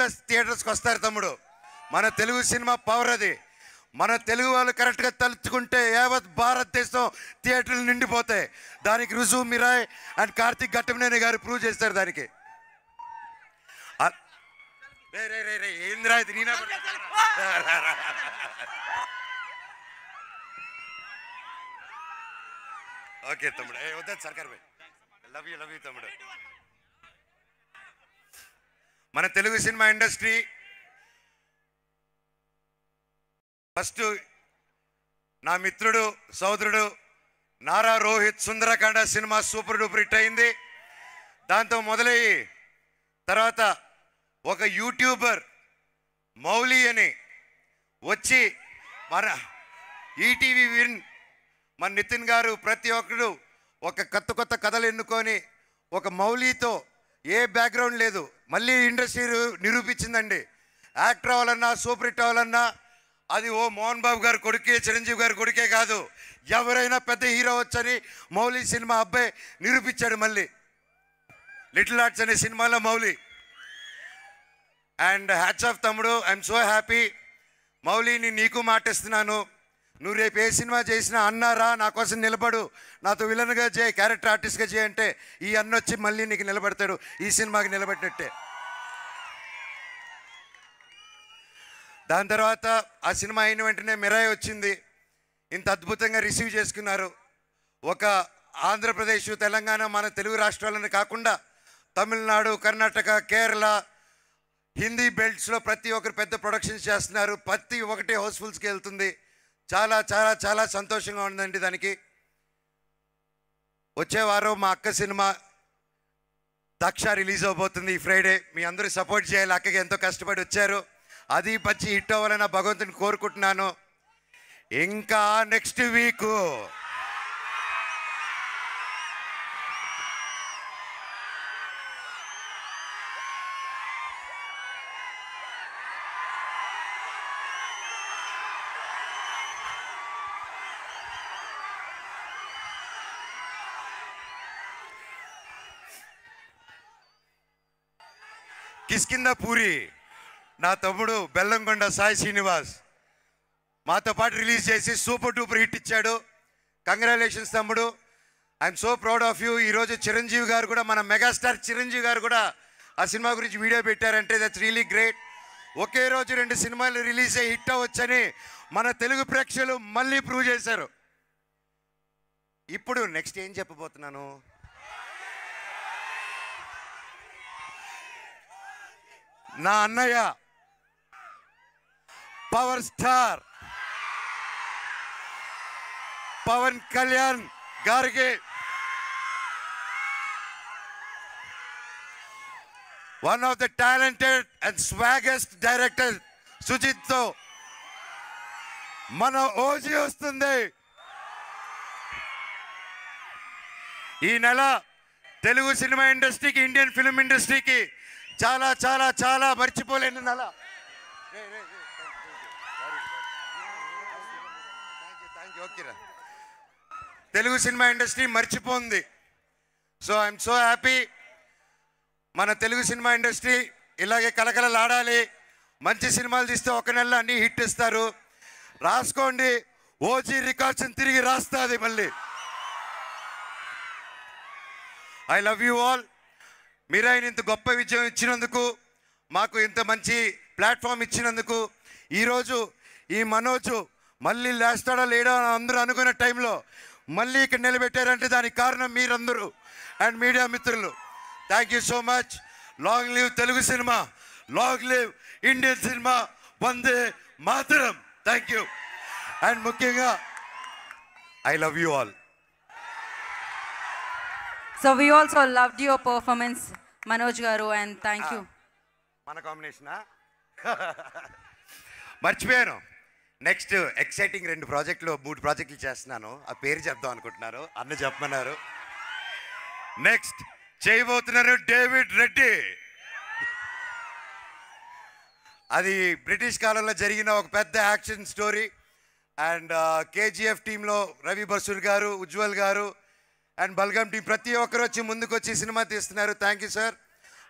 కూడా థియేటర్స్కి వస్తారు తమ్ముడు. మన తెలుగు సినిమా పవర్ అది. మన తెలుగు వాళ్ళు కరెక్ట్గా తలుచుకుంటే యావత్ భారతదేశం థియేటర్లు నిండిపోతాయి. దానికి రుజువు మిరాయ్ అండ్ కార్తిక్ ఘట్టమనేని గారు ప్రూవ్ చేస్తారు దానికి. ఏంద్రా ఇది నేనా? ఓకే తమ్ముడు, వద్దా సర్కార్ భాయ్, లవ్ యూ తమ్ముడు. మన తెలుగు సినిమా ఇండస్ట్రీ ఫస్ట్ నా మిత్రుడు సోదరుడు Nara Rohit Sundarakanda cinema super duper hit అయింది. దాంతో మొదలయ్యి తర్వాత ఒక యూట్యూబర్ మౌలి అని వచ్చి మన ఈటీవీ విన్ మన నితిన్ గారు ప్రతి ఒక్కరు ఒక కొత్త కథలు ఎన్నుకొని ఒక మౌలితో ఏ బ్యాక్గ్రౌండ్ లేదు మళ్ళీ ఇండస్ట్రీ నిరూపించిందండి. యాక్టర్ అవ్వాలన్నా సూపర్ హిట్ అవ్వాలన్నా అది ఓ మోహన్ బాబు గారు కొడుకే చిరంజీవి గారు కొడుకే కాదు, ఎవరైనా పెద్ద హీరో వచ్చని మౌలి సినిమా అబ్బాయి నిరూపించాడు. మళ్ళీ లిటిల్ ఆర్ట్స్ అనే సినిమాలో మౌలి. అండ్ హ్యాట్స్ ఆఫ్ తమ్ముడు, ఐఎమ్ సో హ్యాపీ. మౌలిని నీకు మాటిస్తున్నాను, నువ్వు రేపు ఏ సినిమా చేసినా అన్నారా నా కోసం నిలబడు, నాతో విలన్గా చేయి, క్యారెక్టర్ ఆర్టిస్ట్గా చేయి అంటే ఈ అన్న వచ్చి మళ్ళీ నీకు నిలబడతాడు, ఈ సినిమాకి నిలబెట్టినట్టే. దాని తర్వాత ఆ సినిమా అయిన వెంటనే మిరాయి వచ్చింది. ఇంత అద్భుతంగా రిసీవ్ చేసుకున్నారు. ఒక ఆంధ్రప్రదేశ్ తెలంగాణ మన తెలుగు రాష్ట్రాలను కాకుండా తమిళనాడు కర్ణాటక కేరళ హిందీ బెల్ట్స్లో ప్రతి ఒక్కరు పెద్ద ప్రొడక్షన్స్ చేస్తున్నారు. ప్రతి ఒక్కటి హౌస్ఫుల్స్కి వెళ్తుంది. చాలా చాలా చాలా సంతోషంగా ఉందండి. దానికి వచ్చే వారం మా అక్క సినిమా దక్ష రిలీజ్ అవబోతుంది ఈ ఫ్రైడే. మీ అందరూ సపోర్ట్ చేయాలి, అక్కకి ఎంతో కష్టపడి వచ్చారు. అది మంచి హిట్ అవ్వాలని భగవంతుని కోరుకుంటున్నాను. ఇంకా నెక్స్ట్ వీక్ కిష్కింధ పూరి నా తమ్ముడు బెల్లంకొండ సాయి శ్రీనివాస్ మాతో పాటు రిలీజ్ చేసి సూపర్ డూపర్ హిట్ ఇచ్చాడు. కంగ్రాచులేషన్స్ తమ్ముడు, I'm so proud of you. ఈరోజు చిరంజీవి గారు కూడా, మన మెగాస్టార్ చిరంజీవి గారు కూడా ఆ సినిమా గురించి వీడియో పెట్టారంటే దట్స్ రియలీ గ్రేట్. ఒకే రోజు 2 సినిమాలు రిలీజ్ అయ్యి హిట్ అవ్వచ్చని మన తెలుగు ప్రేక్షకులు మళ్ళీ ప్రూవ్ చేశారు. ఇప్పుడు నెక్స్ట్ ఏం చెప్పబోతున్నాను, నా అన్నయ్య పవర్ స్టార్ పవన్ కళ్యాణ్ గారికి one of the talented and swaggest director Sujith తో మన ఓజీ వస్తుంది. ఈ నెల తెలుగు సినిమా ఇండస్ట్రీకి, ఇండియన్ ఫిల్మ్ ఇండస్ట్రీకి చాలా చాలా చాలా మర్చిపోలేని నెల. తెలుగు సినిమా ఇండస్ట్రీ మర్చిపోయింది. So I'm so happy. మన తెలుగు సినిమా ఇండస్ట్రీ ఇలాగే కలకలలాడాలి. మంచి సినిమాలు తీస్తే ఒక నెలలో అన్ని హిట్ ఇస్తారు. రాసుకోండి, ఓజీ రికార్డ్స్ తిరిగి రాస్తుంది మళ్ళీ. I love you all. మీరు ఆయన ఇంత గొప్ప విజయం ఇచ్చినందుకు, మాకు ఇంత మంచి ప్లాట్ఫామ్ ఇచ్చినందుకు, ఈరోజు ఈ మనోజు మళ్ళీ లేస్తాడా లేడా అని అందరూ అనుకున్న టైంలో మళ్ళీ ఇక్కడ నిలబెట్టారంటే దానికి కారణం మీరందరూ అండ్ మీడియా మిత్రులు. Thank you so much. Long live Telugu cinema, long live Indian cinema, వందే మాతరం. Thank you. అండ్ ముఖ్యంగా I love you all. So we also loved your performance, Manoj garu, and thank you. మన కాంబినేషనా మర్చిపోయాను. Next exciting 2 ప్రాజెక్టులు 3 ప్రాజెక్టులు చేస్తున్నాను. ఆ పేరు చెప్దాం అనుకుంటున్నారు, అన్న చెప్పమన్నారు. నెక్స్ట్ చేయబోతున్నారు డేవిడ్ రెడ్డి. అది బ్రిటిష్ కాలంలో జరిగిన ఒక పెద్ద యాక్షన్ స్టోరీ. అండ్ కేజీఎఫ్ టీంలో రవి బసూర్ గారు, ఉజ్వల్ గారు అండ్ బల్గమ్ టీం ప్రతి ఒక్కరు వచ్చి ముందుకు వచ్చి సినిమా తీస్తున్నారు. Thank you sir.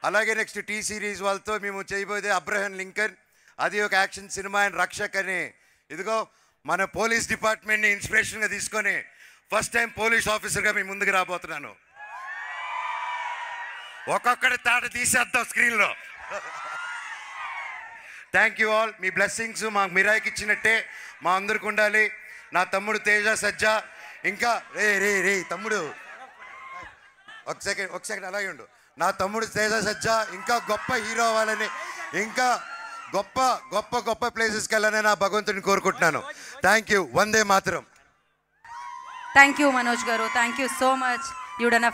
అలాగే నెక్స్ట్ టీ సిరీస్ వాళ్ళతో మేము చేయబోయేది అబ్రహం లింకన్, అది ఒక యాక్షన్ సినిమా. అండ్ రక్షక్ అని ఇదిగో మన పోలీస్ డిపార్ట్మెంట్ని ఇన్స్పిరేషన్గా తీసుకొని ఫస్ట్ టైం పోలీస్ ఆఫీసర్గా మీ ముందుకు రాబోతున్నాను. ఒక్కొక్కటి తాట తీసేద్దాం స్క్రీన్లో. Thank you all. Me blessings మాకు మిరాయికి ఇచ్చినట్టే మా అందరికి ఉండాలి. నా తమ్ముడు తేజ సజ్జా, ఇంకా రే తమ్ముడు ఒక సెకండ్ అలాగే ఉండు. నా తమ్ముడు తేజ సజ్జా ఇంకా గొప్ప హీరో అవ్వాలని, ఇంకా గొప్ప గొప్ప గొప్ప ప్లేసెస్కి వెళ్ళాలని నా భగవంతుని కోరుకుంటున్నాను. Thank you. వందే మాతరం. Thank you Manoj garu, thank you so much. You done